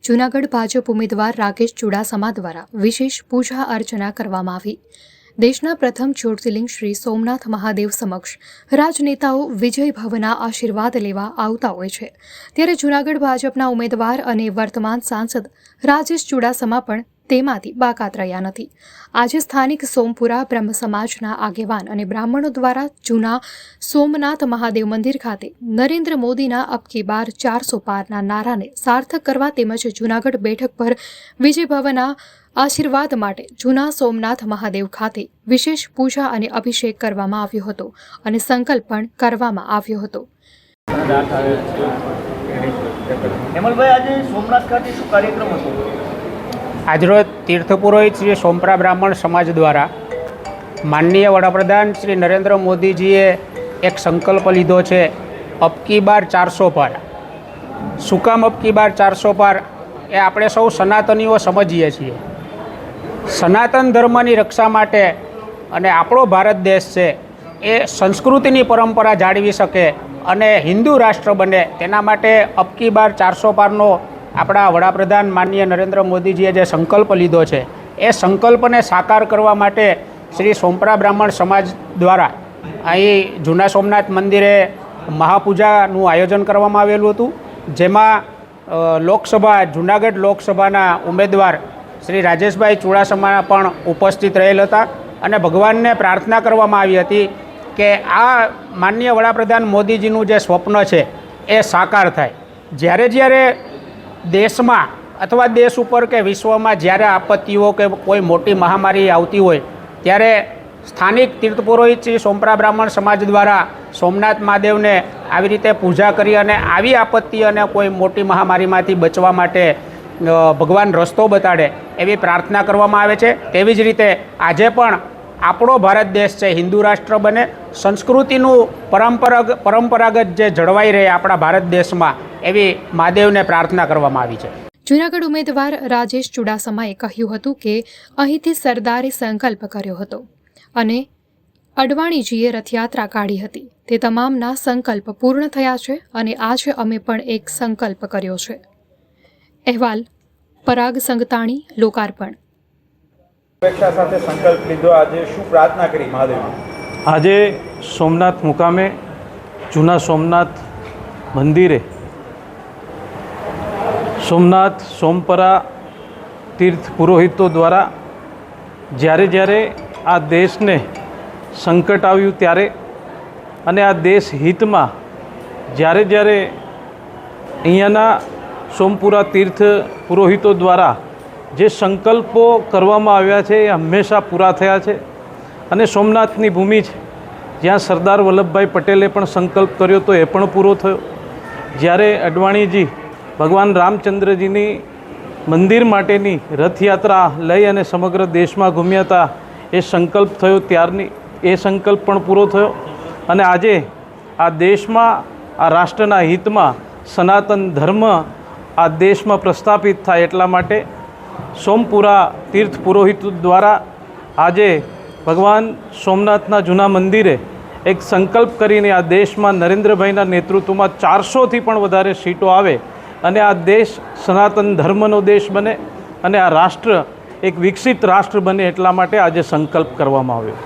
જૂનાગઢ ભાજપ ઉમેદવાર રાકેશ ચુડાસમા દ્વારા વિશેષ પૂજા અર્ચના કરવામાં આવી। દેશના પ્રથમ જ્યોતિર્લિંગ શ્રી સોમનાથ મહાદેવ સમક્ષ રાજનેતાઓ વિજય ભવના આશીર્વાદ લેવા આવતા હોય છે, ત્યારે જૂનાગઢ ભાજપના ઉમેદવાર અને વર્તમાન સાંસદ રાજેશ ચુડાસમા પણ તેમાંથી બાકાત રહ્યા નથી। આજે સ્થાનિક સોમપુરા બ્રહ્મ સમાજના આગેવાન અને બ્રાહ્મણો દ્વારા જૂના સોમનાથ મહાદેવ મંદિર ખાતે નરેન્દ્ર મોદીના અબ કી બાર 400 પારના નારાને સાર્થક કરવા તેમજ જૂનાગઢ બેઠક પર વિજય ભવના આશીર્વાદ માટે જૂના સોમનાથ મહાદેવ ખાતે વિશેષ પૂજા અને અભિષેક કરવામાં આવ્યો હતો અને સંકલ્પ પણ કરવામાં આવ્યો હતો। હેમલભાઈ, આજે સોમનાથ ખાતે શું કાર્યક્રમ હતો? આજરોજ તીર્થ પુરોહિત શ્રી સોમપરા બ્રાહ્મણ સમાજ દ્વારા માનનીય વડાપ્રધાન શ્રી નરેન્દ્ર મોદીજીએ એક સંકલ્પ લીધો છે, અબ કી બાર 400 પાર। શું કામ અબ કી બાર 400 પાર? એ આપણે સૌ સનાતનીઓ સમજીએ છીએ। સનાતન ધર્મની રક્ષા માટે અને આપણો ભારત દેશ છે એ સંસ્કૃતિની પરંપરા જાળવી શકે અને હિન્દુ રાષ્ટ્ર બને, તેના માટે અબ કી બાર 400 પારનો આપણા વડાપ્રધાન માનનીય નરેન્દ્ર મોદીજીએ જે સંકલ્પ લીધો છે એ સંકલ્પને સાકાર કરવા માટે શ્રી સોમપરા બ્રાહ્મણ સમાજ દ્વારા અહીં જૂના સોમનાથ મંદિરે મહાપૂજાનું આયોજન કરવામાં આવેલું હતું, જેમાં જૂનાગઢ લોકસભાના ઉમેદવાર શ્રી રાજેશભાઈ ચુડાસમા પણ ઉપસ્થિત રહેલ હતા અને ભગવાનને પ્રાર્થના કરવામાં આવી હતી કે આ માનનીય વડાપ્રધાન મોદીજીનું જે સ્વપ્ન છે એ સાકાર થાય। જ્યારે દેશમાં અથવા દેશ ઉપર કે વિશ્વમાં જ્યારે આપત્તિઓ કે કોઈ મોટી મહામારી આવતી હોય ત્યારે સ્થાનિક તીર્થ પુરોહિત શ્રી સોમપરા બ્રાહ્મણ સમાજ દ્વારા સોમનાથ મહાદેવને આવી રીતે પૂજા કરી અને આવી આપત્તિ અને કોઈ મોટી મહામારીમાંથી બચવા માટે ભગવાન રસ્તો બતાડે એવી પ્રાર્થના કરવામાં આવે છે। તેવી જ રીતે આજે પણ આપણો ભારત દેશ છે હિન્દુ રાષ્ટ્ર બને, સંસ્કૃતિનું પરંપરાગત જે જળવાઈ રહે આપણા ભારત દેશમાં, એવી મહાદેવને પ્રાર્થના કરવામાં આવી છે। જૂનાગઢ ઉમેદવાર રાજેશ ચુડાસમાએ કહ્યું હતું કે અહીંથી સરદારે સંકલ્પ કર્યો હતો અને અડવાણીજીએ રથયાત્રા કાઢી હતી, તે તમામના સંકલ્પ પૂર્ણ થયા છે અને આજે અમે પણ એક સંકલ્પ કર્યો છે। અહેવાલ પરાગ સંગતાણી, લોકાર્પણ। અપેક્ષા સાથે સંકલ્પ લીધો, આજે શું પ્રાર્થના કરી મહાદેવને? આજે સોમનાથ મુકામે જૂના સોમનાથ મંદિરે સોમનાથ સોમપરા તીર્થ પુરોહિતો દ્વારા જ્યારે આ દેશને સંકટ આવ્યું ત્યારે અને આ દેશ હિતમાં જ્યારે અહીંયાના સોમપુરા તીર્થ પુરોહિતો દ્વારા જે સંકલ્પો કરવામાં આવ્યા છે એ હંમેશા પૂરા થયા છે અને સોમનાથની ભૂમિ છે જ્યાં સરદાર વલ્લભભાઈ પટેલે પણ સંકલ્પ કર્યો તો એ પણ પૂરો થયો। જ્યારે અડવાણીજી ભગવાન રામચંદ્રજીની મંદિર માટેની રથયાત્રા લઈ અને સમગ્ર દેશમાં ઘૂમ્યા હતા, એ સંકલ્પ થયો ત્યારની એ સંકલ્પ પણ પૂરો થયો અને આજે આ દેશમાં આ રાષ્ટ્રના હિતમાં સનાતન ધર્મ આ દેશમાં પ્રસ્થાપિત થાય એટલા માટે સોમપુરા તીર્થ પુરોહિત દ્વારા આજે ભગવાન સોમનાથના જૂના મંદિરે એક સંકલ્પ કરીને આ દેશમાં નરેન્દ્રભાઈના નેતૃત્વમાં 400થી પણ વધારે સીટો આવે અને આ દેશ સનાતન ધર્મનો દેશ બને અને આ રાષ્ટ્ર એક વિકસિત રાષ્ટ્ર બને એટલા માટે આજે સંકલ્પ કરવામાં આવ્યો।